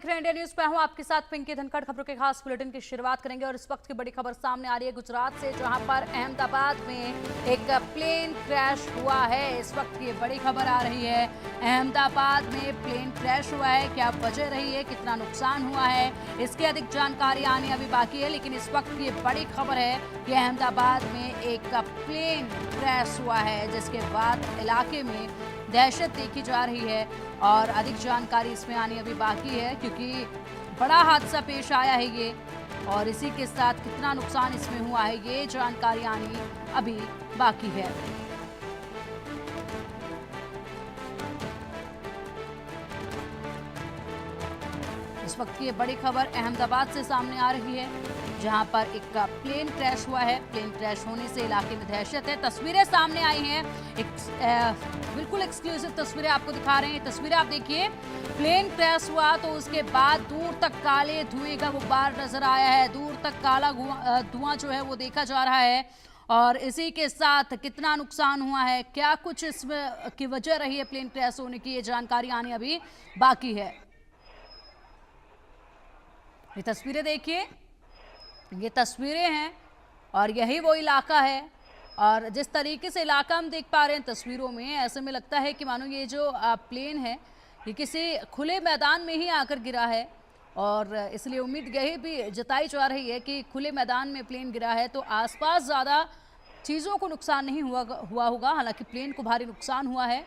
India news पे हूं आपके साथ पिंकी धनखड़। खबरों के खास बुलेटिन की शुरुआत करेंगे और इस वक्त की बड़ी खबर सामने आ रही है गुजरात से, जहां पर अहमदाबाद में एक प्लेन क्रैश हुआ है। इस वक्त की बड़ी खबर आ रही है, अहमदाबाद में प्लेन क्रैश हुआ है। क्या वजह रही है, कितना नुकसान हुआ है, इसकी अधिक जानकारी आनी अभी बाकी है। लेकिन इस वक्त की बड़ी खबर है कि अहमदाबाद में एक प्लेन क्रैश हुआ है, जिसके बाद इलाके में दहशत देखी जा रही है और अधिक जानकारी इसमें आनी अभी बाकी है, क्योंकि बड़ा हादसा पेश आया है ये। और इसी के साथ कितना नुकसान इसमें हुआ है, ये जानकारी आनी अभी बाकी है। इस वक्त की ये बड़ी खबर अहमदाबाद से सामने आ रही है, जहां पर एक प्लेन क्रैश हुआ है। प्लेन क्रैश होने से इलाके में दहशत है। तस्वीरें सामने आई हैं, बिल्कुल एक्सक्लूसिव तस्वीरें आपको दिखा रहे हैं। तस्वीरें आप देखिए, प्लेन क्रैश हुआ तो उसके बाद दूर तक काले धुएं का गुब्बार नजर आया है। दूर तक काला धुआं जो है वो देखा जा रहा है। और इसी के साथ कितना नुकसान हुआ है, क्या कुछ इसमें की वजह रही है प्लेन क्रैश होने की, ये जानकारी आनी अभी बाकी है। ये तस्वीरें देखिए, ये तस्वीरें हैं और यही वो इलाका है। और जिस तरीके से इलाका हम देख पा रहे हैं तस्वीरों में, ऐसे में लगता है कि मानो ये जो प्लेन है ये किसी खुले मैदान में ही आकर गिरा है। और इसलिए उम्मीद यही भी जताई जा रही है कि खुले मैदान में प्लेन गिरा है तो आसपास ज़्यादा चीज़ों को नुकसान नहीं हुआ होगा। हालांकि प्लेन को भारी नुकसान हुआ है।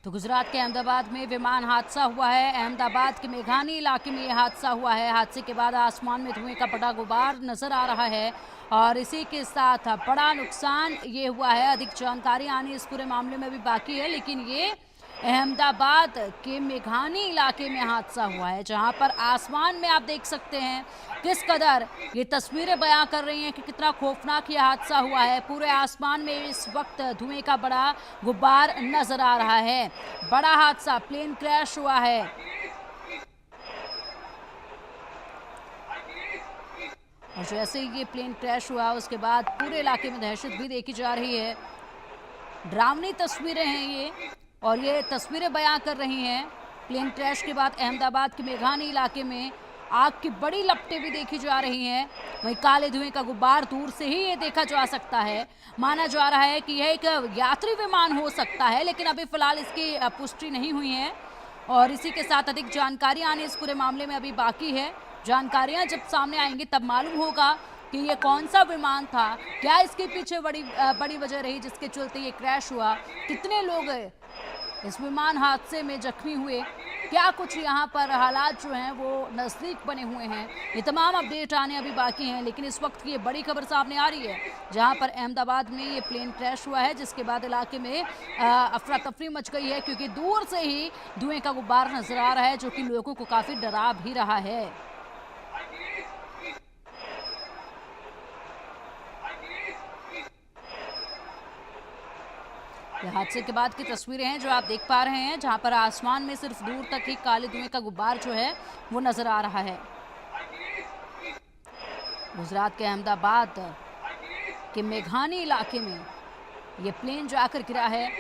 तो गुजरात के अहमदाबाद में विमान हादसा हुआ है। अहमदाबाद के मेघानी इलाके में ये हादसा हुआ है। हादसे के बाद आसमान में धुएं का बड़ा गुबार नजर आ रहा है और इसी के साथ बड़ा नुकसान ये हुआ है। अधिक जानकारी आनी इस पूरे मामले में भी बाकी है। लेकिन ये अहमदाबाद के मेघानी इलाके में हादसा हुआ है, जहां पर आसमान में आप देख सकते हैं किस कदर ये तस्वीरें बयां कर रही हैं कि कितना खौफनाक ये हादसा हुआ है। पूरे आसमान में इस वक्त धुएं का बड़ा गुब्बार नजर आ रहा है। बड़ा हादसा, प्लेन क्रैश हुआ है। और जैसे ही ये प्लेन क्रैश हुआ उसके बाद पूरे इलाके में दहशत भी देखी जा रही है। डरावनी तस्वीरें हैं ये, और ये तस्वीरें बयां कर रही हैं प्लेन क्रैश के बाद अहमदाबाद के मेघानी इलाके में आग की बड़ी लपटें भी देखी जा रही हैं। वहीं काले धुएं का गुब्बार दूर से ही ये देखा जा सकता है। माना जा रहा है कि यह एक यात्री विमान हो सकता है, लेकिन अभी फिलहाल इसकी पुष्टि नहीं हुई है। और इसी के साथ अधिक जानकारी आनी इस पूरे मामले में अभी बाकी है। जानकारियां जब सामने आएंगी तब मालूम होगा कि ये कौन सा विमान था, क्या इसके पीछे बड़ी वजह रही जिसके चलते ये क्रैश हुआ, कितने लोग इस विमान हादसे में जख्मी हुए, क्या कुछ यहाँ पर हालात जो हैं वो नज़दीक बने हुए हैं। ये तमाम अपडेट आने अभी बाकी हैं। लेकिन इस वक्त की ये बड़ी खबर सामने आ रही है, जहाँ पर अहमदाबाद में ये प्लेन क्रैश हुआ है, जिसके बाद इलाके में अफरा तफरी मच गई है, क्योंकि दूर से ही धुएं का गुब्बार नजर आ रहा है, जो कि लोगों को काफ़ी डरा भी रहा है। यह हादसे के बाद की तस्वीरें हैं जो आप देख पा रहे हैं, जहां पर आसमान में सिर्फ दूर तक ही काले धुएं का गुब्बार जो है वो नजर आ रहा है। गुजरात के अहमदाबाद के मेघानी इलाके में ये प्लेन जो आकर गिरा है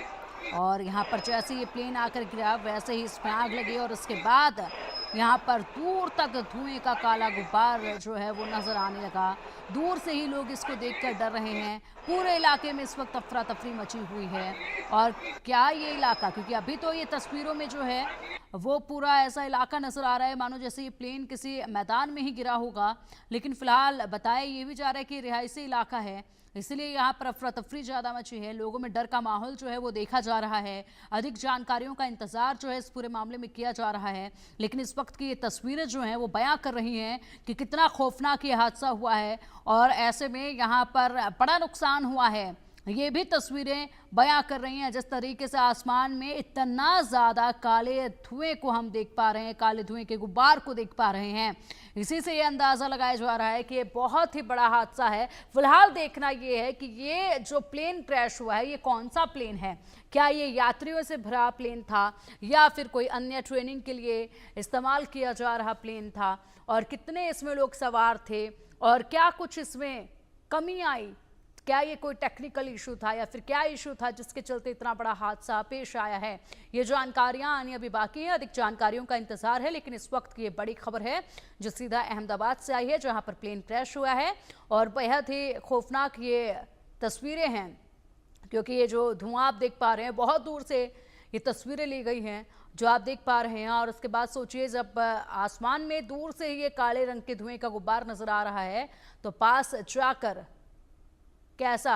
और यहाँ पर जैसे ये प्लेन आकर गिरा वैसे ही इसमें आग लगी और उसके बाद यहाँ पर दूर तक धुएं का काला गुब्बार जो है वो नजर आने लगा। दूर से ही लोग इसको देखकर डर रहे हैं। पूरे इलाके में इस वक्त अफरा तफरी मची हुई है। और क्या ये इलाका, क्योंकि अभी तो ये तस्वीरों में जो है वो पूरा ऐसा इलाका नजर आ रहा है मानो जैसे ये प्लेन किसी मैदान में ही गिरा होगा, लेकिन फिलहाल बताया ये भी जा रहा है कि रिहायशी इलाका है, इसलिए यहाँ पर अफरा तफरी ज़्यादा मची है। लोगों में डर का माहौल जो है वो देखा जा रहा है। अधिक जानकारियों का इंतजार जो है इस पूरे मामले में किया जा रहा है, लेकिन इस वक्त की ये तस्वीरें जो हैं वो बयां कर रही हैं कि कितना खौफनाक ये हादसा हुआ है और ऐसे में यहाँ पर बड़ा नुकसान हुआ है। ये भी तस्वीरें बयां कर रही हैं जिस तरीके से आसमान में इतना ज़्यादा काले धुएं को हम देख पा रहे हैं, काले धुएं के गुब्बार को देख पा रहे हैं। इसी से ये अंदाज़ा लगाया जा रहा है कि ये बहुत ही बड़ा हादसा है। फिलहाल देखना ये है कि ये जो प्लेन क्रैश हुआ है ये कौन सा प्लेन है, क्या ये यात्रियों से भरा प्लेन था या फिर कोई अन्य ट्रेनिंग के लिए इस्तेमाल किया जा रहा प्लेन था, और कितने इसमें लोग सवार थे और क्या कुछ इसमें कमी आई, क्या ये कोई टेक्निकल इशू था या फिर क्या इशू था जिसके चलते इतना बड़ा हादसा पेश आया है। ये जानकारियां आनी अभी बाकी है, अधिक जानकारियों का इंतजार है, लेकिन इस वक्त की ये बड़ी खबर है जो सीधा अहमदाबाद से आई है जहां पर प्लेन क्रैश हुआ है और बेहद ही खौफनाक ये तस्वीरें हैं, क्योंकि ये जो धुआं आप देख पा रहे हैं बहुत दूर से ये तस्वीरें ली गई हैं जो आप देख पा रहे हैं। और उसके बाद सोचिए जब आसमान में दूर से ही ये काले रंग के धुएं का गुब्बार नजर आ रहा है तो पास जाकर कैसा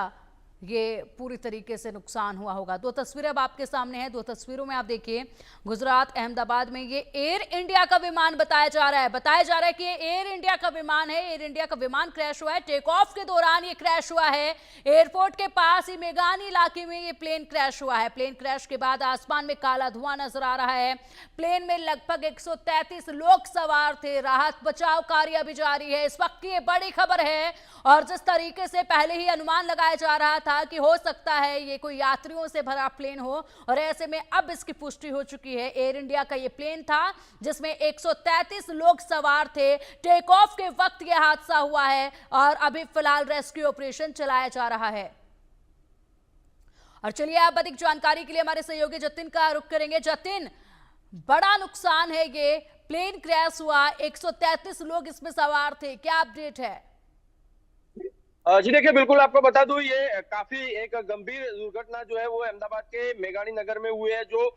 ये पूरी तरीके से नुकसान हुआ होगा। दो तस्वीरें अब आपके सामने हैं, दो तस्वीरों में आप देखिए गुजरात अहमदाबाद में ये एयर इंडिया का विमान बताया जा रहा है कि ये एयर इंडिया का विमान है। एयर इंडिया का विमान क्रैश हुआ है, टेक ऑफ के दौरान ये क्रैश हुआ है। एयरपोर्ट के पास ही मेघानी इलाके में ये प्लेन क्रैश हुआ है। प्लेन क्रैश के बाद आसमान में काला धुआं नजर आ रहा है। प्लेन में लगभग 133 लोग सवार थे। राहत बचाव कार्य अभी जारी है। इस वक्त की ये बड़ी खबर है और जिस तरीके से पहले ही अनुमान लगाया जा रहा था कि हो सकता है ये कोई यात्रियों से भरा प्लेन हो, और ऐसे में अब इसकी पुष्टि हो चुकी है। एयर इंडिया का ये प्लेन था जिसमें 133 लोग सवार थे। टेक ऑफ के वक्त यह हादसा हुआ है और अभी फिलहाल रेस्क्यू ऑपरेशन चलाया जा रहा है। और चलिए आप अधिक जानकारी के लिए हमारे सहयोगी जतिन का रुख करेंगे। जतिन, बड़ा नुकसान है, ये प्लेन क्रैश हुआ, 133 लोग इसमें सवार थे, क्या अपडेट है? जी देखिए, बिल्कुल आपको बता दूं, ये काफी एक गंभीर दुर्घटना जो है वो अहमदाबाद के मेघानी नगर में हुई है, जो